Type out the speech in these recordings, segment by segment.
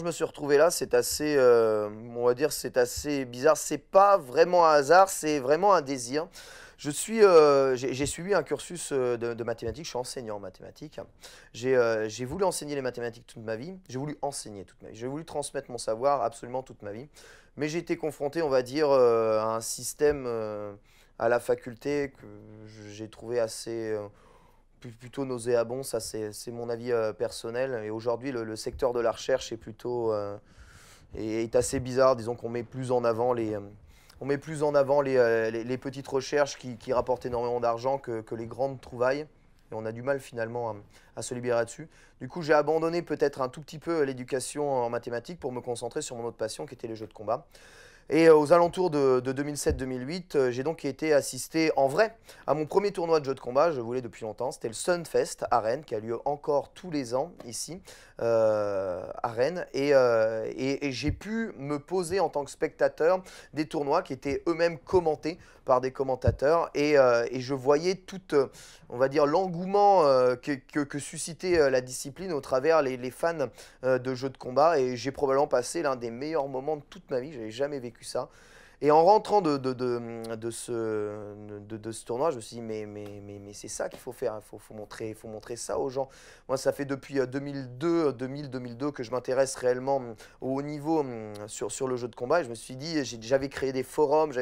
je me suis retrouvé là, c'est assez, on va dire, c'est assez bizarre. C'est pas vraiment un hasard, c'est vraiment un désir. J'ai suivi un cursus de mathématiques, je suis enseignant en mathématiques. J'ai voulu enseigner les mathématiques toute ma vie, j'ai voulu enseigner toute ma vie, j'ai voulu transmettre mon savoir absolument toute ma vie. Mais j'ai été confronté, on va dire, à un système à la faculté que j'ai trouvé assez, plutôt nauséabond, ça c'est mon avis personnel. Et aujourd'hui, le secteur de la recherche est plutôt est assez bizarre. Disons qu'on met plus en avant on met plus en avant les petites recherches qui rapportent énormément d'argent que les grandes trouvailles. Et on a du mal finalement à se libérer là-dessus. Du coup, j'ai abandonné peut-être un tout petit peu l'éducation en mathématiques pour me concentrer sur mon autre passion qui était les jeux de combat. Et aux alentours de 2007-2008, j'ai donc été assisté en vrai à mon premier tournoi de jeux de combat. Je voulais depuis longtemps. C'était le Sunfest à Rennes, qui a lieu encore tous les ans ici, à Rennes. Et j'ai pu me poser en tant que spectateur des tournois qui étaient eux-mêmes commentés par des commentateurs. Et je voyais tout, on va dire, l'engouement que suscitait la discipline au travers les fans de jeux de combat. Et j'ai probablement passé l'un des meilleurs moments de toute ma vie. Je n'avais jamais vécu ça. Et en rentrant de ce tournoi, je me suis dit, mais c'est ça qu'il faut faire, faut montrer ça aux gens. Moi, ça fait depuis 2002 que je m'intéresse réellement au haut niveau sur le jeu de combat. Et je me suis dit, j'avais créé des forums,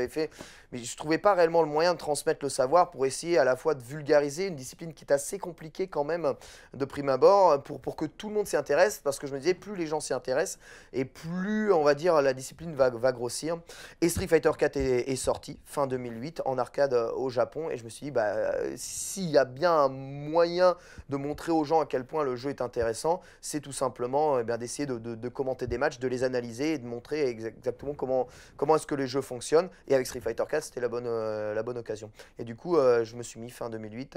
mais je ne trouvais pas réellement le moyen de transmettre le savoir pour essayer à la fois de vulgariser une discipline qui est assez compliquée quand même de prime abord, pour que tout le monde s'y intéresse, parce que je me disais, plus les gens s'y intéressent, et plus, on va dire, la discipline va grossir. Et Street Fighter 4 est sorti fin 2008 en arcade au Japon, et je me suis dit, bah, s'il y a bien un moyen de montrer aux gens à quel point le jeu est intéressant, c'est tout simplement d'essayer de commenter des matchs, de les analyser et de montrer exactement comment est-ce que les jeux fonctionnent. Et avec Street Fighter 4, c'était la bonne occasion. Et du coup, je me suis mis fin 2008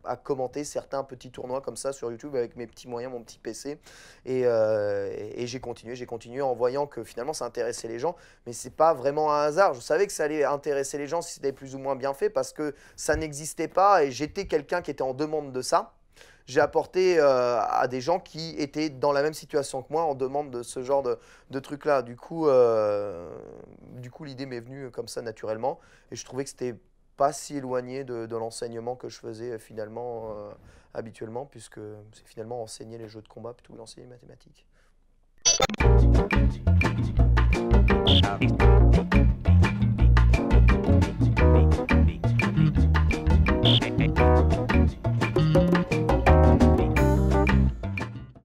à commenter certains petits tournois comme ça sur YouTube avec mes petits moyens, mon petit PC. Et j'ai continué en voyant que finalement ça intéressait les gens. Mais c'est pas vraiment un hasard. Je savais que ça allait intéresser les gens si c'était plus ou moins bien fait parce que ça n'existait pas et j'étais quelqu'un qui était en demande de ça. J'ai apporté à des gens qui étaient dans la même situation que moi en demande de ce genre de trucs-là. Du coup l'idée m'est venue comme ça naturellement et je trouvais que c'était pas si éloigné de l'enseignement que je faisais finalement habituellement, puisque c'est finalement enseigner les jeux de combat plutôt que d'enseigner les mathématiques.